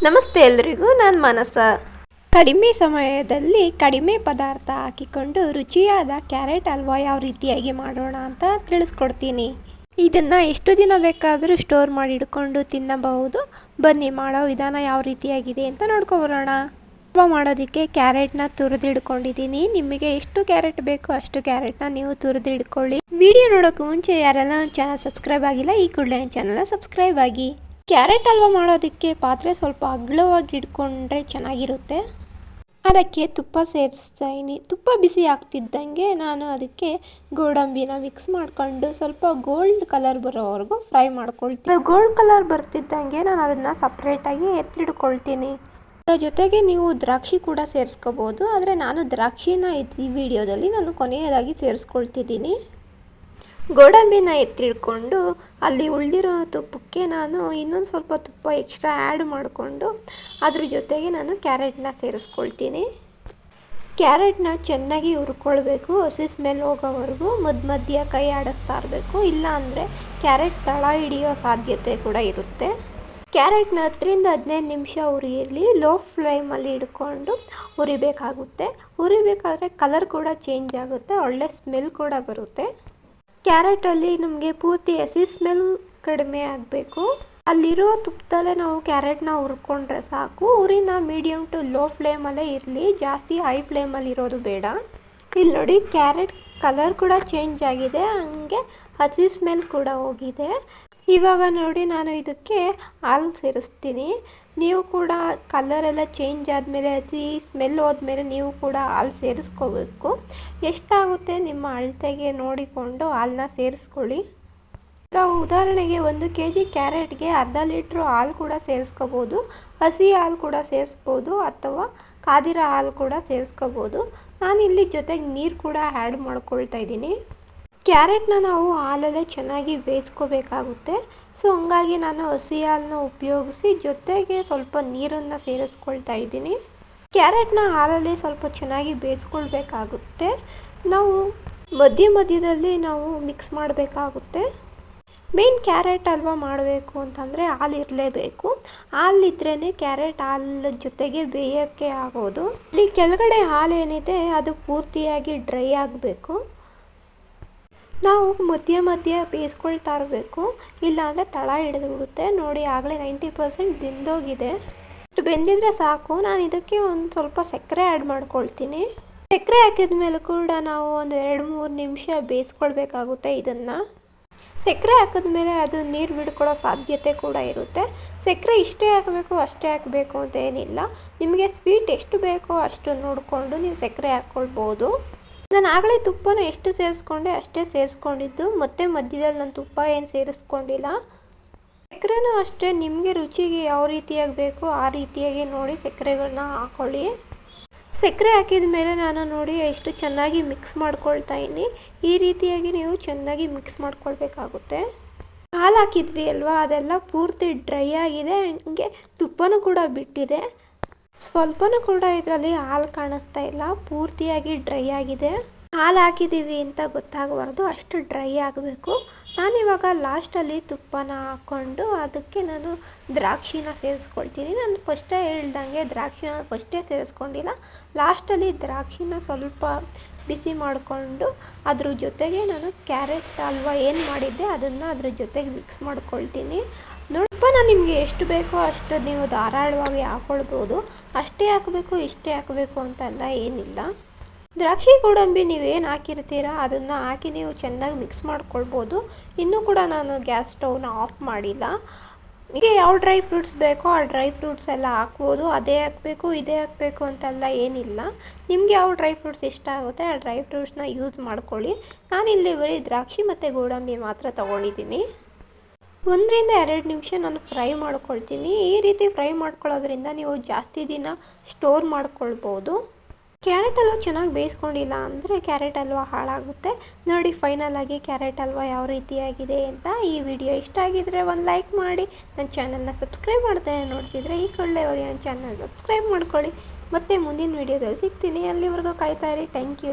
ನಮಸ್ತೆ ಎಲ್ರಿಗೂ, ನಾನು ಮಾನಸ. ಕಡಿಮೆ ಸಮಯದಲ್ಲಿ ಕಡಿಮೆ ಪದಾರ್ಥ ಹಾಕಿಕೊಂಡು ರುಚಿಯಾದ ಕ್ಯಾರೆಟ್ ಹಲ್ವಾ ಯಾವ ರೀತಿಯಾಗಿ ಮಾಡೋಣ ಅಂತ ತಿಳಿಸ್ಕೊಡ್ತೀನಿ. ಇದನ್ನು ಎಷ್ಟು ದಿನ ಬೇಕಾದರೂ ಸ್ಟೋರ್ ಮಾಡಿ ಇಟ್ಕೊಂಡು ತಿನ್ನಬಹುದು. ಬನ್ನಿ ಮಾಡೋ ವಿಧಾನ ಯಾವ ರೀತಿಯಾಗಿದೆ ಅಂತ ನೋಡ್ಕೊಬರೋಣ. ಹಲ್ವಾ ಮಾಡೋದಕ್ಕೆ ಕ್ಯಾರೆಟ್ನ ತುರಿದಿಡ್ಕೊಂಡಿದ್ದೀನಿ. ನಿಮಗೆ ಎಷ್ಟು ಕ್ಯಾರೆಟ್ ಬೇಕೋ ಅಷ್ಟು ಕ್ಯಾರೆಟ್ನ ನೀವು ತುರಿದಿಡ್ಕೊಳ್ಳಿ. ವಿಡಿಯೋ ನೋಡೋಕ್ಕೂ ಮುಂಚೆ ಯಾರೆಲ್ಲ ನನ್ನ ಚಾನಲ್ ಸಬ್ಸ್ಕ್ರೈಬ್ ಆಗಿಲ್ಲ, ಈ ಕೂಡಲೇ ನನ್ನ ಚಾನಲ್ನ ಸಬ್ಸ್ಕ್ರೈಬ್ ಆಗಿ. ಕ್ಯಾರೆಟ್ ಹಲ್ವಾ ಮಾಡೋದಕ್ಕೆ ಪಾತ್ರೆ ಸ್ವಲ್ಪ ಅಗಲವಾಗಿ ಇಟ್ಕೊಂಡ್ರೆ ಚೆನ್ನಾಗಿರುತ್ತೆ. ಅದಕ್ಕೆ ತುಪ್ಪ ಸೇರಿಸ್ತಾ ಇದ್ದೀನಿ. ತುಪ್ಪ ಬಿಸಿ ಆಗ್ತಿದ್ದಂಗೆ ನಾನು ಅದಕ್ಕೆ ಗೋಡಂಬಿನ ಮಿಕ್ಸ್ ಮಾಡಿಕೊಂಡು ಸ್ವಲ್ಪ ಗೋಲ್ಡ್ ಕಲರ್ ಬರೋವರೆಗೂ ಫ್ರೈ ಮಾಡ್ಕೊಳ್ತೀನಿ. ಗೋಲ್ಡ್ ಕಲರ್ ಬರ್ತಿದ್ದಂಗೆ ನಾನು ಅದನ್ನು ಸಪ್ರೇಟಾಗಿ ಎತ್ತಿಡ್ಕೊಳ್ತೀನಿ. ಅದರ ಜೊತೆಗೆ ನೀವು ದ್ರಾಕ್ಷಿ ಕೂಡ ಸೇರಿಸ್ಕೋಬೋದು, ಆದರೆ ನಾನು ದ್ರಾಕ್ಷಿನ ಈ ವಿಡಿಯೋದಲ್ಲಿ ನಾನು ಕೊನೆಯದಾಗಿ ಸೇರಿಸ್ಕೊಳ್ತಿದ್ದೀನಿ. ಗೋಡಂಬಿನ ಎತ್ತಿಡ್ಕೊಂಡು ಅಲ್ಲಿ ಉಳಿದಿರೋ ತುಪ್ಪಕ್ಕೆ ನಾನು ಇನ್ನೊಂದು ಸ್ವಲ್ಪ ತುಪ್ಪ ಎಕ್ಸ್ಟ್ರಾ ಆ್ಯಡ್ ಮಾಡಿಕೊಂಡು ಅದ್ರ ಜೊತೆಗೆ ನಾನು ಕ್ಯಾರೆಟ್ನ ಸೇರಿಸ್ಕೊಳ್ತೀನಿ. ಕ್ಯಾರೆಟ್ನ ಚೆನ್ನಾಗಿ ಹುರ್ಕೊಳ್ಬೇಕು. ಹಸಿ ಸ್ಮೆಲ್ ಹೋಗೋವರೆಗೂ ಮಧ್ಯ ಕೈ ಆಡಿಸ್ತಾ ಇರಬೇಕು, ಇಲ್ಲ ಅಂದರೆ ಕ್ಯಾರೆಟ್ ತಳ ಹಿಡಿಯೋ ಸಾಧ್ಯತೆ ಕೂಡ ಇರುತ್ತೆ. ಕ್ಯಾರೆಟ್ನ 10-15 ನಿಮಿಷ ಹುರಿಯಲ್ಲಿ ಲೋ ಫ್ಲೇಮಲ್ಲಿ ಇಟ್ಕೊಂಡು ಹುರಿಬೇಕಾಗುತ್ತೆ. ಹುರಿಬೇಕಾದ್ರೆ ಕಲರ್ ಕೂಡ ಚೇಂಜ್ ಆಗುತ್ತೆ, ಒಳ್ಳೆ ಸ್ಮೆಲ್ ಕೂಡ ಬರುತ್ತೆ. ಕ್ಯಾರೆಟಲ್ಲಿ ನಮಗೆ ಪೂರ್ತಿ ಹಸಿ ಸ್ಮೆಲ್ ಕಡಿಮೆ ಆಗಬೇಕು. ಅಲ್ಲಿರೋ ತುಪ್ಪದಲ್ಲೇ ನಾವು ಕ್ಯಾರೆಟ್ನ ಹುರ್ಕೊಂಡ್ರೆ ಸಾಕು. ಉರಿನ ಮೀಡಿಯಮ್ ಟು ಲೋ ಫ್ಲೇಮಲ್ಲೇ ಇರಲಿ, ಜಾಸ್ತಿ ಹೈ ಫ್ಲೇಮಲ್ಲಿ ಇರೋದು ಬೇಡ. ಇಲ್ಲಿ ನೋಡಿ, ಕ್ಯಾರೆಟ್ ಕಲರ್ ಕೂಡ ಚೇಂಜ್ ಆಗಿದೆ, ಹಂಗೆ ಹಸಿ ಸ್ಮೆಲ್ ಕೂಡ ಹೋಗಿದೆ. ಇವಾಗ ನೋಡಿ, ನಾನು ಇದಕ್ಕೆ ಹಾಲು ಸೇರಿಸ್ತೀನಿ. ನೀವು ಕೂಡ ಕಲರೆಲ್ಲ ಚೇಂಜ್ ಆದಮೇಲೆ, ಹಸಿ ಸ್ಮೆಲ್ ಹೋದ್ಮೇಲೆ ನೀವು ಕೂಡ ಹಾಲು ಸೇರಿಸ್ಕೋಬೇಕು. ಎಷ್ಟಾಗುತ್ತೆ ನಿಮ್ಮ ಅಳತೆಗೆ ನೋಡಿಕೊಂಡು ಹಾಲನ್ನ ಸೇರಿಸ್ಕೊಳ್ಳಿ. ಈಗ ಉದಾಹರಣೆಗೆ 1 kg ಕ್ಯಾರೆಟ್ಗೆ ಅರ್ಧ ಲೀಟ್ರು ಹಾಲು ಕೂಡ ಸೇರಿಸ್ಕೋಬೋದು. ಹಸಿ ಹಾಲು ಕೂಡ ಸೇರಿಸ್ಬೋದು ಅಥವಾ ಕಾದಿರೋ ಹಾಲು ಕೂಡ ಸೇರಿಸ್ಕೋಬೋದು. ನಾನಿಲ್ಲಿ ಜೊತೆಗೆ ನೀರು ಕೂಡ ಆ್ಯಡ್ ಮಾಡ್ಕೊಳ್ತಾ ಇದ್ದೀನಿ. ಕ್ಯಾರೆಟ್ನ ನಾವು ಹಾಲಲ್ಲೇ ಚೆನ್ನಾಗಿ ಬೇಯಿಸ್ಕೋಬೇಕಾಗುತ್ತೆ. ಸೊ ಹಂಗಾಗಿ ನಾನು ಹಸಿ ಹಾಲನ್ನ ಉಪಯೋಗಿಸಿ ಜೊತೆಗೆ ಸ್ವಲ್ಪ ನೀರನ್ನು ಸೇರಿಸ್ಕೊಳ್ತಾ ಇದ್ದೀನಿ. ಕ್ಯಾರೆಟ್ನ ಹಾಲಲ್ಲಿ ಸ್ವಲ್ಪ ಚೆನ್ನಾಗಿ ಬೇಯಿಸ್ಕೊಳ್ಬೇಕಾಗುತ್ತೆ. ನಾವು ಮಧ್ಯದಲ್ಲಿ ನಾವು ಮಿಕ್ಸ್ ಮಾಡಬೇಕಾಗುತ್ತೆ. ಮೇನ್ ಕ್ಯಾರೆಟ್ ಹಲ್ವಾ ಮಾಡಬೇಕು ಅಂತಂದರೆ ಹಾಲು ಇರಲೇಬೇಕು. ಹಾಲಿದ್ರೇ ಕ್ಯಾರೆಟ್ ಹಾಲು ಜೊತೆಗೆ ಬೇಯೋಕ್ಕೆ ಆಗೋದು. ಇಲ್ಲಿ ಕೆಳಗಡೆ ಹಾಲು ಏನಿದೆ ಅದು ಪೂರ್ತಿಯಾಗಿ ಡ್ರೈ ಆಗಬೇಕು. ನಾವು ಮಧ್ಯ ಬೇಯಿಸ್ಕೊಳ್ತಾ ಇರಬೇಕು, ಇಲ್ಲಾಂದರೆ ತಳ ಹಿಡಿದ್ಬಿಡುತ್ತೆ. ನೋಡಿ, ಆಗಲೇ 90% ಬೆಂದೋಗಿದೆ. ಇಷ್ಟು ಬೆಂದಿದ್ರೆ ಸಾಕು. ನಾನು ಇದಕ್ಕೆ ಒಂದು ಸ್ವಲ್ಪ ಸಕ್ಕರೆ ಆ್ಯಡ್ ಮಾಡ್ಕೊಳ್ತೀನಿ. ಸಕ್ಕರೆ ಹಾಕಿದ ಮೇಲೆ ಕೂಡ ನಾವು ಒಂದು 2-3 ನಿಮಿಷ ಬೇಯಿಸ್ಕೊಳ್ಬೇಕಾಗುತ್ತೆ. ಇದನ್ನು ಸಕ್ಕರೆ ಹಾಕಿದ್ಮೇಲೆ ಅದು ನೀರು ಬಿಡ್ಕೊಳ್ಳೋ ಸಾಧ್ಯತೆ ಕೂಡ ಇರುತ್ತೆ. ಸಕ್ಕರೆ ಇಷ್ಟೇ ಹಾಕಬೇಕು ಅಷ್ಟೇ ಹಾಕಬೇಕು ಅಂತ ಏನಿಲ್ಲ. ನಿಮಗೆ ಸ್ವೀಟ್ ಎಷ್ಟು ಬೇಕೋ ಅಷ್ಟು ನೋಡಿಕೊಂಡು ನೀವು ಸಕ್ಕರೆ ಹಾಕ್ಕೊಳ್ಬೋದು. ನಾನು ಆಗಲೇ ತುಪ್ಪನ ಎಷ್ಟು ಸೇರಿಸ್ಕೊಂಡೆ ಅಷ್ಟೇ ಸೇರಿಸ್ಕೊಂಡಿದ್ದು, ಮತ್ತು ಮಧ್ಯದಲ್ಲಿ ನಾನು ತುಪ್ಪ ಏನು ಸೇರಿಸ್ಕೊಂಡಿಲ್ಲ. ಸಕ್ಕರೆನೂ ಅಷ್ಟೇ, ನಿಮಗೆ ರುಚಿಗೆ ಯಾವ ರೀತಿಯಾಗಿ ಬೇಕೋ ಆ ರೀತಿಯಾಗಿ ನೋಡಿ ಸಕ್ಕರೆಗಳನ್ನ ಹಾಕ್ಕೊಳ್ಳಿ. ಸಕ್ಕರೆ ಹಾಕಿದ ಮೇಲೆ ನಾನು ನೋಡಿ ಎಷ್ಟು ಚೆನ್ನಾಗಿ ಮಿಕ್ಸ್ ಮಾಡ್ಕೊಳ್ತಾ ಇದ್ದೀನಿ. ಈ ರೀತಿಯಾಗಿ ನೀವು ಚೆನ್ನಾಗಿ ಮಿಕ್ಸ್ ಮಾಡ್ಕೊಳ್ಬೇಕಾಗುತ್ತೆ. ಹಾಲು ಹಾಕಿದ್ವಿ ಅಲ್ವಾ, ಅದೆಲ್ಲ ಪೂರ್ತಿ ಡ್ರೈ ಆಗಿದೆ, ಹಂಗೆ ತುಪ್ಪನೂ ಕೂಡ ಬಿಟ್ಟಿದೆ. ಸ್ವಲ್ಪನೂ ಕೂಡ ಇದರಲ್ಲಿ ಹಾಲು ಕಾಣಿಸ್ತಾ ಇಲ್ಲ, ಪೂರ್ತಿಯಾಗಿ ಡ್ರೈ ಆಗಿದೆ. ಹಾಲು ಹಾಕಿದ್ದೀವಿ ಅಂತ ಗೊತ್ತಾಗಬಾರ್ದು, ಅಷ್ಟು ಡ್ರೈ ಆಗಬೇಕು. ನಾನಿವಾಗ ಲಾಸ್ಟಲ್ಲಿ ತುಪ್ಪನ ಹಾಕ್ಕೊಂಡು ಅದಕ್ಕೆ ನಾನು ದ್ರಾಕ್ಷಿನ ಸೇರಿಸ್ಕೊಳ್ತೀನಿ. ನಾನು ಫಸ್ಟೇ ಹೇಳ್ದಂಗೆ ದ್ರಾಕ್ಷಿನ ಫಸ್ಟೇ ಸೇರಿಸ್ಕೊಂಡಿಲ್ಲ, ಲಾಸ್ಟಲ್ಲಿ ದ್ರಾಕ್ಷಿನ ಸ್ವಲ್ಪ ಬಿಸಿ ಮಾಡಿಕೊಂಡು ಅದ್ರ ಜೊತೆಗೆ ನಾನು ಕ್ಯಾರೆಟ್ ಹಲ್ವಾ ಏನು ಮಾಡಿದ್ದೆ ಅದನ್ನು ಅದ್ರ ಜೊತೆಗೆ ಮಿಕ್ಸ್ ಮಾಡ್ಕೊಳ್ತೀನಿ. ತುಪ್ಪನ ನಿಮಗೆ ಎಷ್ಟು ಬೇಕೋ ಅಷ್ಟು ನೀವು ಧಾರಾಳವಾಗಿ ಹಾಕ್ಕೊಳ್ಬೋದು. ಅಷ್ಟೇ ಹಾಕಬೇಕು ಇಷ್ಟೇ ಹಾಕಬೇಕು ಅಂತಲ್ಲ ಏನಿಲ್ಲ. ದ್ರಾಕ್ಷಿ ಗೋಡಂಬಿ ನೀವೇನು ಹಾಕಿರ್ತೀರ ಅದನ್ನು ಹಾಕಿ ನೀವು ಚೆನ್ನಾಗಿ ಮಿಕ್ಸ್ ಮಾಡ್ಕೊಳ್ಬೋದು. ಇನ್ನೂ ಕೂಡ ನಾನು ಗ್ಯಾಸ್ ಸ್ಟವ್ನ ಆಫ್ ಮಾಡಿಲ್ಲ. ಹೀಗೆ ಯಾವ ಡ್ರೈ ಫ್ರೂಟ್ಸ್ ಬೇಕೋ ಆ ಡ್ರೈ ಫ್ರೂಟ್ಸ್ ಎಲ್ಲ ಹಾಕ್ಬೋದು. ಅದೇ ಹಾಕಬೇಕು ಇದೇ ಹಾಕಬೇಕು ಅಂತೆಲ್ಲ ಏನಿಲ್ಲ. ನಿಮಗೆ ಯಾವ ಡ್ರೈ ಫ್ರೂಟ್ಸ್ ಇಷ್ಟ ಆಗುತ್ತೆ ಆ ಡ್ರೈ ಫ್ರೂಟ್ಸ್ನ ಯೂಸ್ ಮಾಡ್ಕೊಳ್ಳಿ. ನಾನಿಲ್ಲಿ ಬರೀ ದ್ರಾಕ್ಷಿ ಮತ್ತು ಗೋಡಂಬಿ ಮಾತ್ರ ತೊಗೊಂಡಿದ್ದೀನಿ. 1-2 ನಿಮಿಷ ನಾನು ಫ್ರೈ ಮಾಡ್ಕೊಳ್ತೀನಿ. ಈ ರೀತಿ ಫ್ರೈ ಮಾಡ್ಕೊಳ್ಳೋದ್ರಿಂದ ನೀವು ಜಾಸ್ತಿ ದಿನ ಸ್ಟೋರ್ ಮಾಡ್ಕೊಳ್ಬೋದು. ಕ್ಯಾರೆಟ್ ಹಲ್ವಾ ಚೆನ್ನಾಗಿ ಬೇಯಿಸ್ಕೊಂಡಿಲ್ಲ ಅಂದರೆ ಕ್ಯಾರೆಟ್ ಹಲ್ವಾ ಹಾಳಾಗುತ್ತೆ. ನೋಡಿ, ಫೈನಲ್ ಆಗಿ ಕ್ಯಾರೆಟ್ ಹಲ್ವಾ ಯಾವ ರೀತಿಯಾಗಿದೆ ಅಂತ. ಈ ವಿಡಿಯೋ ಇಷ್ಟ ಆಗಿದ್ರೆ ಒಂದು ಲೈಕ್ ಮಾಡಿ, ನನ್ನ ಚಾನಲ್ನ ಸಬ್ಸ್ಕ್ರೈಬ್ ಮಾಡ್ತಾ ನೋಡ್ತಿದ್ರೆ ಈ ಕೂಡಲೇ ಹೋಗಿ ನನ್ನ ಚಾನಲ್ ಸಬ್ಸ್ಕ್ರೈಬ್ ಮಾಡ್ಕೊಳ್ಳಿ. ಮತ್ತೆ ಮುಂದಿನ ವಿಡಿಯೋದಲ್ಲಿ ಸಿಗ್ತೀನಿ. ಅಲ್ಲಿವರೆಗೂ ಕಾಯ್ತಾ ಇರಿ. Thank you.